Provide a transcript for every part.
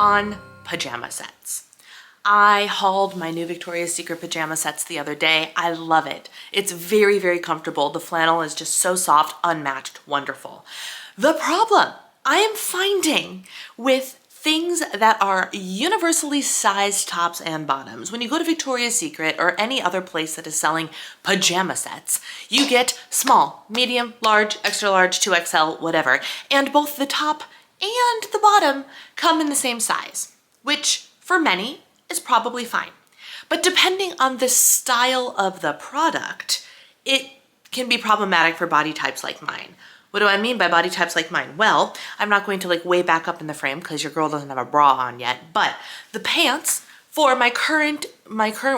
on pajama sets. I hauled my new Victoria's Secret pajama sets the other day. I love it. It's very, very comfortable. The flannel is just so soft, unmatched, wonderful. The problem I am finding with things that are universally sized tops and bottoms, when you go to Victoria's Secret or any other place that is selling pajama sets, you get small, medium, large, extra large, 2XL, whatever. And both the top and the bottom come in the same size, which for many is probably fine. But depending on the style of the product, it can be problematic for body types like mine. What do I mean by body types like mine? Well, I'm not going to like way back up in the frame because your girl doesn't have a bra on yet, but the pants for my current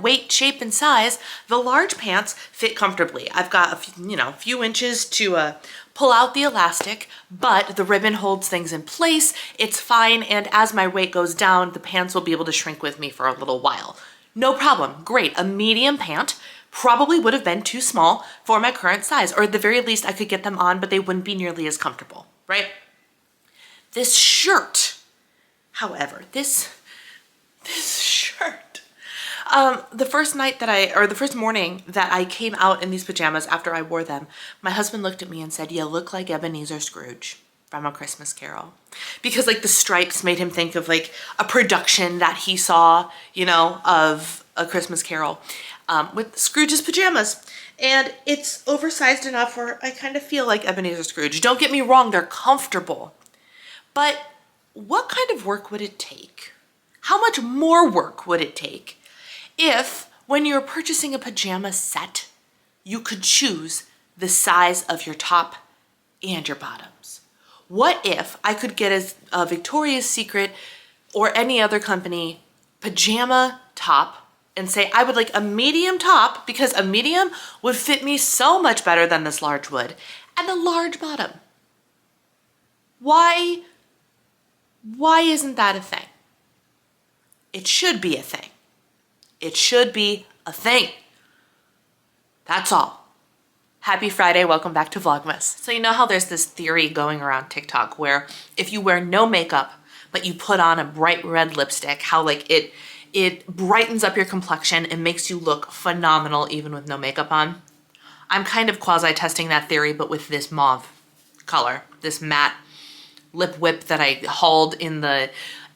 weight, shape, and size, the large pants fit comfortably. I've got a few inches to pull out the elastic, but the ribbon holds things in place. It's fine, and as my weight goes down, the pants will be able to shrink with me for a little while. No problem, great. A medium pant probably would have been too small for my current size, or at the very least I could get them on, but they wouldn't be nearly as comfortable, right? This shirt, however, this shirt, the first morning that I came out in these pajamas after I wore them, my husband looked at me and said, "You look like Ebenezer Scrooge from A Christmas Carol." Because like the stripes made him think of like a production that he saw, of A Christmas Carol, with Scrooge's pajamas. And it's oversized enough where I kind of feel like Ebenezer Scrooge. Don't get me wrong, they're comfortable. But what kind of work would it take? How much more work would it take if, when you're purchasing a pajama set, you could choose the size of your top and your bottoms? What if I could get a Victoria's Secret or any other company pajama top and say I would like a medium top because a medium would fit me so much better than this large would, and a large bottom? Why isn't that a thing? It should be a thing. It should be a thing. That's all. Happy Friday, welcome back to Vlogmas. So you know how there's this theory going around TikTok where if you wear no makeup, but you put on a bright red lipstick, how like it brightens up your complexion and makes you look phenomenal even with no makeup on? I'm kind of quasi-testing that theory, but with this mauve color, this matte lip whip that I hauled in the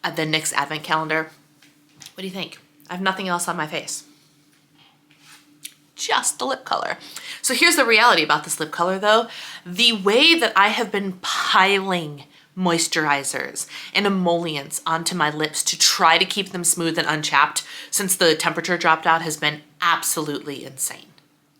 NYX advent calendar. What do you think? I have nothing else on my face. Just the lip color. So here's the reality about this lip color though. The way that I have been piling moisturizers and emollients onto my lips to try to keep them smooth and unchapped since the temperature dropped out has been absolutely insane.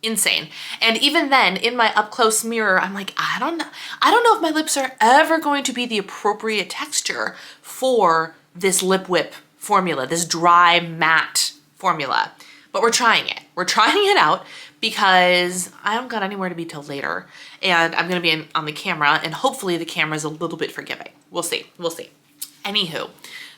Insane. And even then, in my up close mirror, I'm like, I don't know if my lips are ever going to be the appropriate texture for this lip whip formula, this dry matte formula. But we're trying it. We're trying it out because I don't got anywhere to be till later, and I'm gonna be on the camera, and hopefully the camera's a little bit forgiving. We'll see, we'll see. Anywho,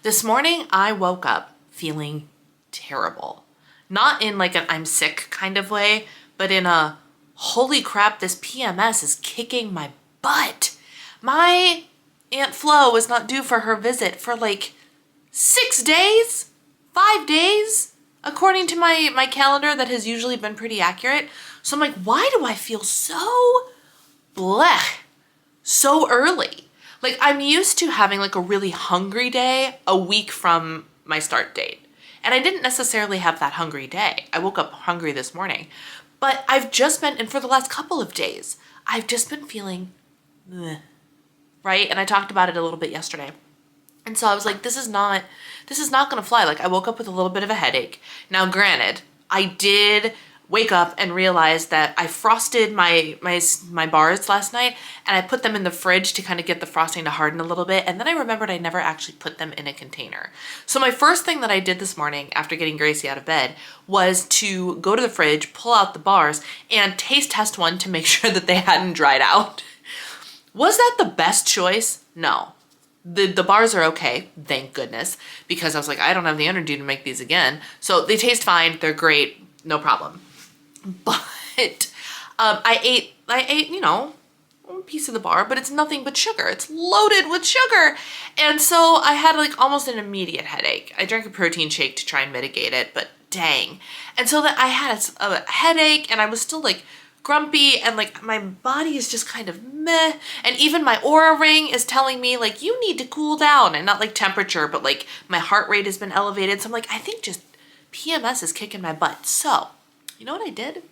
this morning I woke up feeling terrible. Not in like an I'm sick kind of way, but in a holy crap, this PMS is kicking my butt. My Aunt Flo was not due for her visit for like 6 days, 5 days, according to my calendar that has usually been pretty accurate. So I'm like, why do I feel so bleh so early? Like I'm used to having like a really hungry day a week from my start date. And I didn't necessarily have that hungry day. I woke up hungry this morning, but I've just been, and for the last couple of days, I've just been feeling bleh, right? And I talked about it a little bit yesterday. And so I was like, this is not gonna fly. Like I woke up with a little bit of a headache. Now granted, I did wake up and realize that I frosted my bars last night, and I put them in the fridge to kind of get the frosting to harden a little bit. And then I remembered I never actually put them in a container. So my first thing that I did this morning after getting Gracie out of bed was to go to the fridge, pull out the bars, and taste test one to make sure that they hadn't dried out. Was that the best choice? No. The bars are okay, thank goodness, because I was like, I don't have the energy to make these again. So they taste fine, they're great, no problem. But I ate, a piece of the bar, but it's nothing but sugar. It's loaded with sugar. And so I had like almost an immediate headache. I drank a protein shake to try and mitigate it, but dang. And so that I had a headache, and I was still like grumpy, and like my body is just kind of meh. And even my Aura ring is telling me like, you need to cool down, and not like temperature, but like my heart rate has been elevated. So I'm like, I think just PMS is kicking my butt. So you know what I did?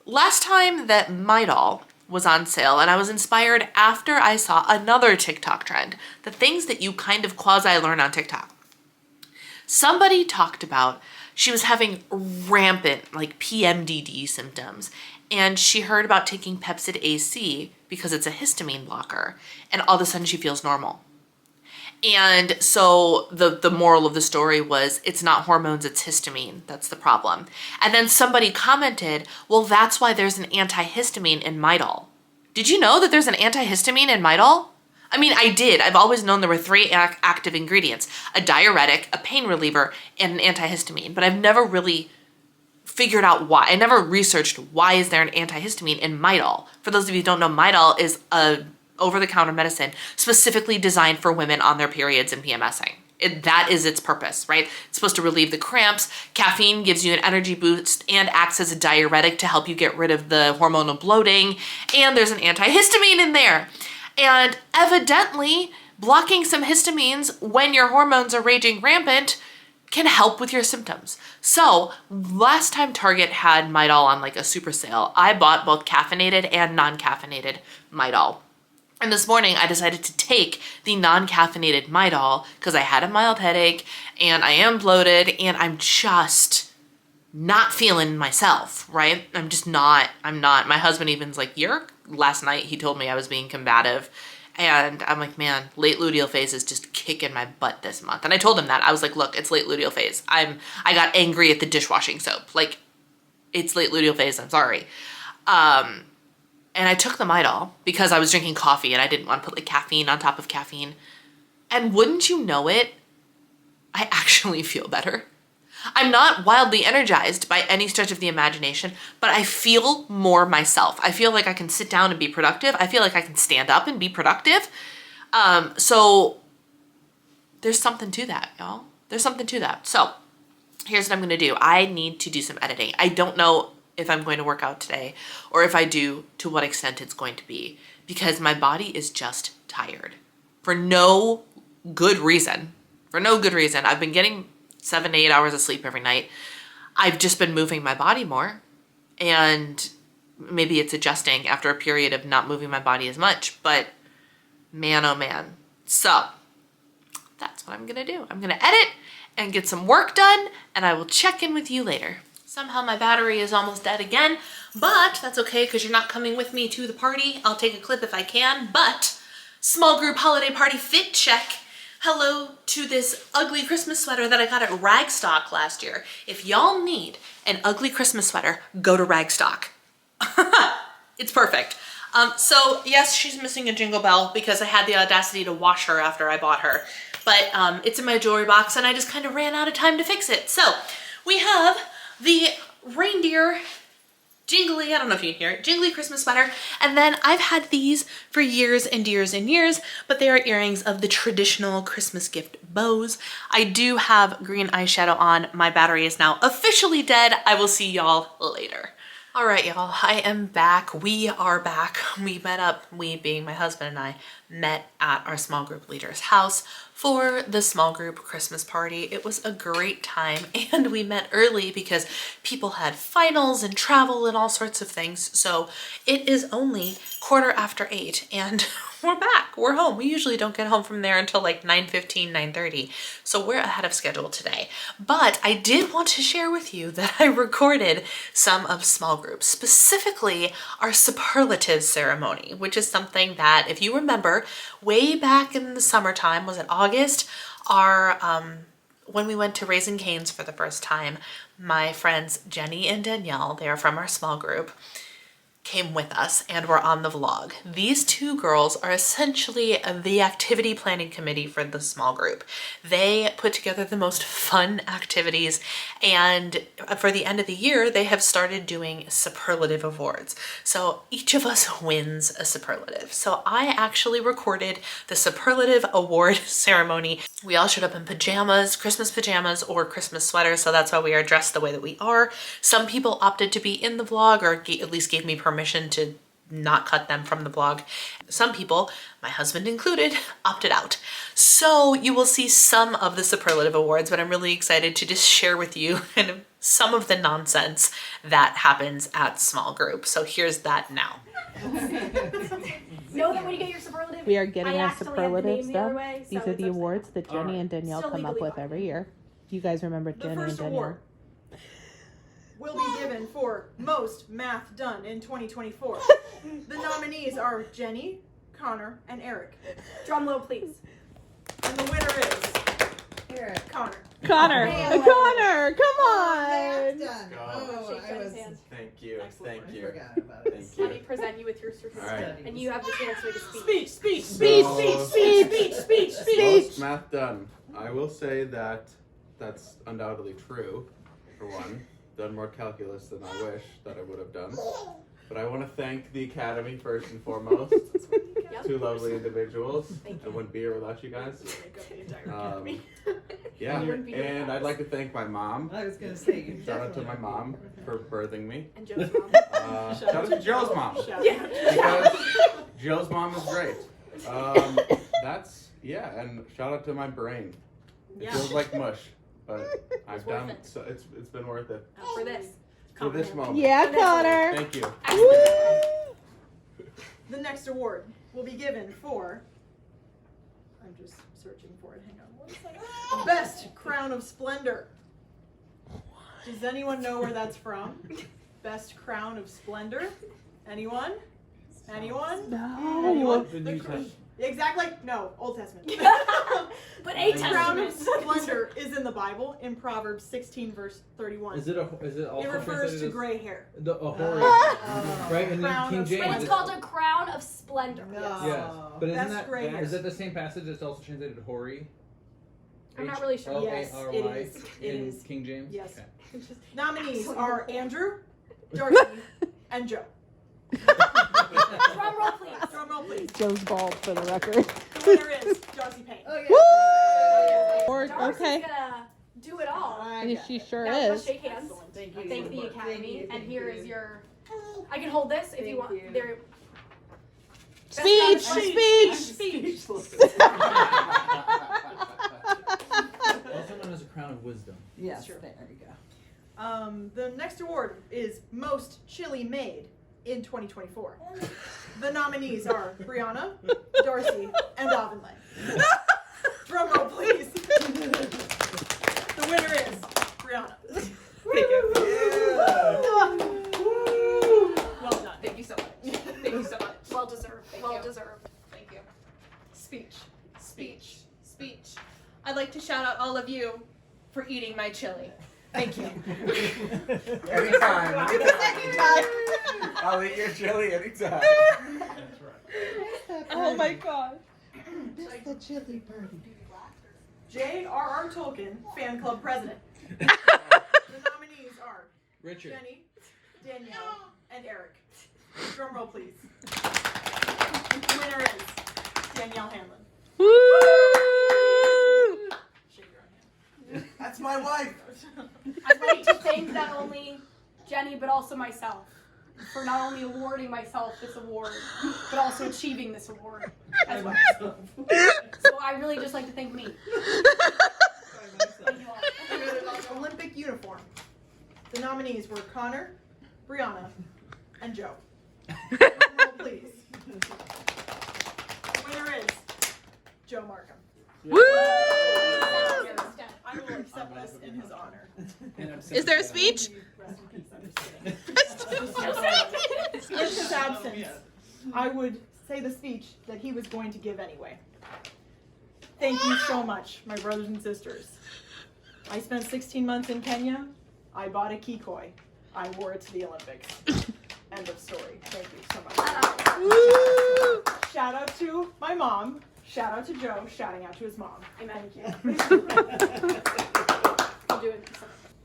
Last time that Midol was on sale, and I was inspired after I saw another TikTok trend, the things that you kind of quasi-learn on TikTok. Somebody talked about she was having rampant like PMDD symptoms, and she heard about taking Pepcid AC because it's a histamine blocker, and all of a sudden she feels normal. And so the moral of the story was, it's not hormones, it's histamine. That's the problem. And then somebody commented, well, that's why there's an antihistamine in Midol. Did you know that there's an antihistamine in Midol? I mean, I did. I've always known there were 3 active ingredients: a diuretic, a pain reliever, and an antihistamine. But I've never really figured out why. I never researched why is there an antihistamine in Midol. For those of you who don't know, Midol is a over-the-counter medicine specifically designed for women on their periods and PMSing. That is its purpose, right? It's supposed to relieve the cramps. Caffeine gives you an energy boost and acts as a diuretic to help you get rid of the hormonal bloating. And there's an antihistamine in there. And evidently, blocking some histamines when your hormones are raging rampant can help with your symptoms. So last time Target had Midol on like a super sale, I bought both caffeinated and non-caffeinated Midol. And this morning I decided to take the non-caffeinated Midol because I had a mild headache and I am bloated and I'm just not feeling myself, right? I'm not. My husband even's like, last night he told me I was being combative. And I'm like, man, late luteal phase is just kicking my butt this month. And I told him that. I was like, look, it's late luteal phase. I got angry at the dishwashing soap. Like, it's late luteal phase, I'm sorry. And I took the Midol because I was drinking coffee and I didn't want to put like caffeine on top of caffeine. And wouldn't you know it, I actually feel better. I'm not wildly energized by any stretch of the imagination, but I feel more myself. I feel like I can sit down and be productive. I feel like I can stand up and be productive. So there's something to that, y'all. There's something to that. So here's what I'm going to do. I need to do some editing. I don't know if I'm going to work out today, or if I do, to what extent it's going to be, because my body is just tired for no good reason. I've been getting 7 to 8 hours of sleep every night. I've just been moving my body more, and maybe it's adjusting after a period of not moving my body as much, but man, oh man. So that's what I'm gonna do. I'm gonna edit and get some work done, and I will check in with you later. Somehow my battery is almost dead again, but that's okay because you're not coming with me to the party. I'll take a clip if I can, but small group holiday party fit check. Hello to this ugly Christmas sweater that I got at Ragstock last year. If y'all need an ugly Christmas sweater, go to Ragstock. It's perfect. So yes, she's missing a jingle bell because I had the audacity to wash her after I bought her, but it's in my jewelry box and I just kind of ran out of time to fix it. So we have the reindeer jingly, I don't know if you can hear it, jingly Christmas sweater. And then I've had these for years and years and years, but they are earrings of the traditional Christmas gift bows. I do have green eyeshadow on. My battery is now officially dead. I will see y'all later. All right, y'all, I am back. We are back. We met up, we being my husband and I, met at our small group leader's house for the small group Christmas party. It was a great time, and we met early because people had finals and travel and all sorts of things. So it is only 8:15 and we're back, we're home. We usually don't get home from there until like 9:15, 9:30. So we're ahead of schedule today. But I did want to share with you that I recorded some of small groups, specifically our superlative ceremony, which is something that, if you remember, way back in the summertime, was it August, when we went to Raising Cane's for the first time, my friends Jenny and Danielle, they are from our small group, came with us and were on the vlog. These two girls are essentially the activity planning committee for the small group. They put together the most fun activities, and for the end of the year, they have started doing superlative awards. So each of us wins a superlative. So I actually recorded the superlative award ceremony. We all showed up in pajamas, Christmas pajamas or Christmas sweaters, so that's why we are dressed the way that we are. Some people opted to be in the vlog, or at least gave me permission to not cut them from the vlog. Some people, my husband included, opted out. So you will see some of the superlative awards, but I'm really excited to just share with you kind of some of the nonsense that happens at small group. So here's that now. Know that when you get your superlative, We are getting our superlative stuff. These are the upset. awards that Jenny and Danielle Still come up legally with fine. every year. You guys remember The Jenny and first Danielle? award will be given for most math done in 2024. The nominees are Jenny, Connor, and Eric. Drum roll, please. And the winner is Eric. Connor. Connor! Hey, Connor! Come That's on! done. Go. Oh, Shake I Jenny's was. hand. Thank you. Excellent. Thank I you. forgot about it. Thank Let me you. present you with your certificate. All right. And you have the chance to make a speech. Speech, speech, Speech, speech, speech. Most math done. I will say that that's undoubtedly true, for one. Done more calculus than I wish that I would have done. But I want to thank the Academy first and foremost. Yep. Two lovely individuals. Thank I wouldn't be here without you guys. Academy. Yeah, You wouldn't be here and without I'd like to thank my mom. I was gonna say you Shout out to definitely my mom for birthing me. And Joe's mom. Shout out to Joe's mom. Yeah. Because Joe's mom is great. Yeah, and shout out to my brain. It Yeah. feels like mush, but I've worth done it. so it's been worth it For this. for this moment. Yeah, Connor! Thank you. The next award will be given for, I'm just searching for it, hang on one second. Best Crown of Splendor. Does anyone know where that's from? Best Crown of Splendor? Anyone? Anyone? No. Anyone? Exactly. No, Old Testament. But a Crown of testament. Splendor is in the Bible in Proverbs 16 verse 31. Is it also It refers translated to as gray hair. the a hoary, Oh. right? And then Crown King of James. But it's is- called a crown of splendor. No. Yes, but isn't That's that gray hair. is that the same passage that's also translated hoary? I'm not really sure. Yes, H-O-A-R-Y it is. It in is. King James. Yes. Okay. Nominees are Andrew, Darcy, and Joe. Drum roll, please. Drum roll, please. Joe's bald for the record. The winner is Darcy Payne. Oh, yeah. Woo! Or- Darcy's okay. gonna do it all. She sure Now, let's is. shake hands. Thank you. Thank the Thank Academy. you, And thank here you. is your. I can hold this if you want. Thank you. There. Speech! Speech! Speech! Also known as a crown of wisdom. Yes, Sure. there you go. The next award is Most Chili Made in 2024. The nominees are Brianna, Darcy, and Avonlea. Drum roll, please. The winner is Brianna. Well done. Thank you so much. Thank you so much. Well deserved. Well you. deserved. Thank you. Speech. Speech. I'd like to shout out all of you for eating my chili. Thank you. Anytime. I'll eat your chili anytime. Oh my god. Just the chili party. J.R.R. Tolkien, fan club president. The nominees are Richard. Jenny, Danielle, and Eric. Drum roll, please. The winner is Danielle Hanlon. Woo! Shake your own hand. That's my wife. I'd like to thank not only Jenny but also myself for not only awarding myself this award, but also achieving this award as well. So I really just like to thank me. Thank you all. Olympic uniform. The nominees were Connor, Brianna, and Joe. Drum roll, please. The winner is Joe Markham. Woo! I will accept this in his honor. Is there a speech? Rest in peace, I'm just kidding. In his absence, I would say the speech that he was going to give anyway. Thank you so much, my brothers and sisters. I spent 16 months in Kenya. I bought a kikoi. I wore it to the Olympics. End of story. Thank you so much. Woo! Shout out to my mom. Shout out to Joe. Shouting out to his mom. Amen. Thank you. I'll do it.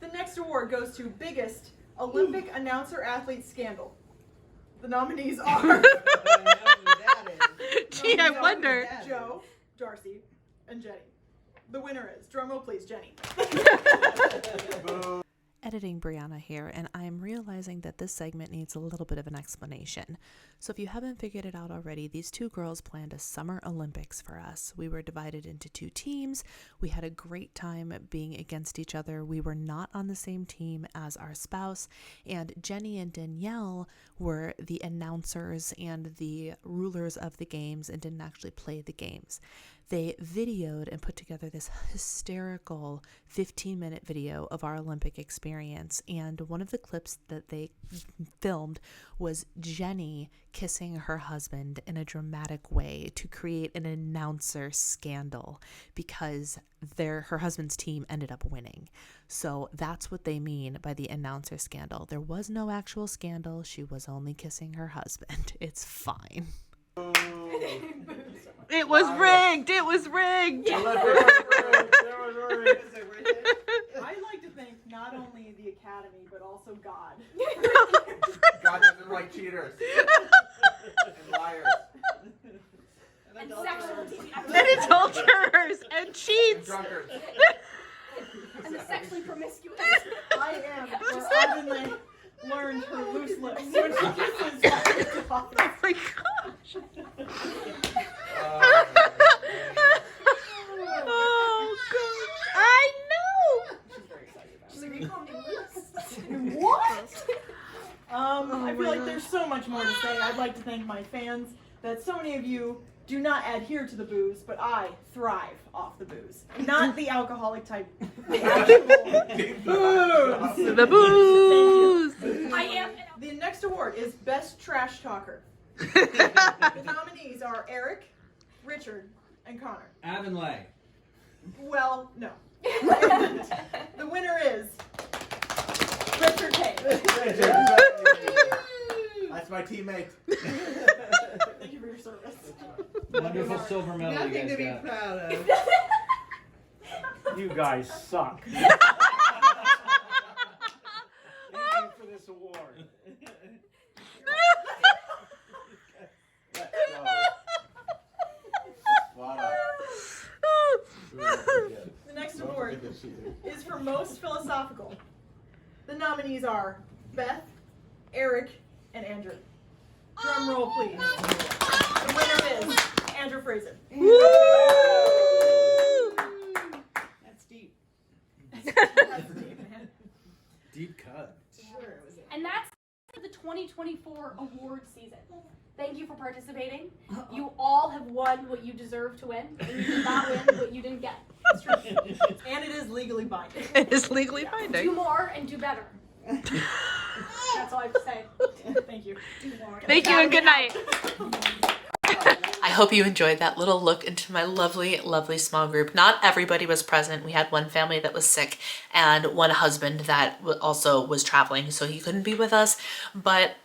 The next award goes to Biggest Olympic Announcer Athlete Scandal. The nominees are Gee, I wonder. Joe, Darcy, and Jenny. The winner is, drumroll please, Jenny. Editing Brianna here, and I am realizing that this segment needs a little bit of an explanation. So if you haven't figured it out already, these two girls planned a Summer Olympics for us. We were divided into two teams. We had a great time being against each other. We were not on the same team as our spouse, and Jenny and Danielle were the announcers and the rulers of the games and didn't actually play the games. They videoed and put together this hysterical 15-minute video of our Olympic experience. And one of the clips that they filmed was Jenny kissing her husband in a dramatic way to create an announcer scandal because her husband's team ended up winning. So that's what they mean by the announcer scandal. There was no actual scandal. She was only kissing her husband. It's fine. It was rigged. It was rigged. I'd like to thank not only the Academy, but also God. God doesn't like cheaters and liars And sexual And adulterers and cheats. and drunkards. and the sexually promiscuous. I am where Arden learned her loose lips when she kisses that dog. Oh my gosh. Oh god. I know. She's very excited about it. She's like, you call me loose? What? I feel like there's so much more to say. I'd like to thank my fans that so many of you do not adhere to the booze, but I thrive off the booze. Not the alcoholic type, the actual booze. The booze. I am. The next award is Best Trash Talker. The nominees are Eric, Richard, and Connor. Avonlea. Well, no. The winner is Richard Hay. That's my teammate. Thank you for your service. Wonderful silver medal Nothing you to guys be got. proud of. You guys suck. Thank you for this award. Let's go. Wow. The next award is for most philosophical. The nominees are Beth, Eric, and Andrew. Drum roll, please. The winner is Andrew Fraser. Woo! That's deep. That's deep, man. Deep cut. And that's the 2024 award season. Thank you for participating. You all have won what you deserve to win, and you did not win what you didn't get. It's true. And it is legally binding. It is legally Do binding. more and do better. That's all I have to say. Thank you. Do more. Thank you and good night. I hope you enjoyed that little look into my lovely, lovely small group. Not everybody was present. We had one family that was sick and one husband that also was traveling, so he couldn't be with us, but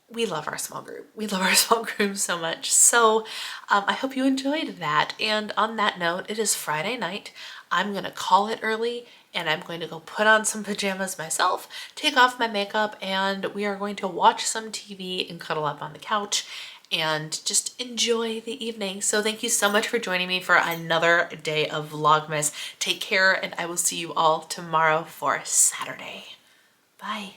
we love our small group. We love our small group so much. So I hope you enjoyed that. And on that note, it is Friday night. I'm gonna call it early and I'm going to go put on some pajamas myself, take off my makeup, and we are going to watch some TV and cuddle up on the couch and just enjoy the evening. So thank you so much for joining me for another day of Vlogmas. Take care, and I will see you all tomorrow for Saturday. Bye.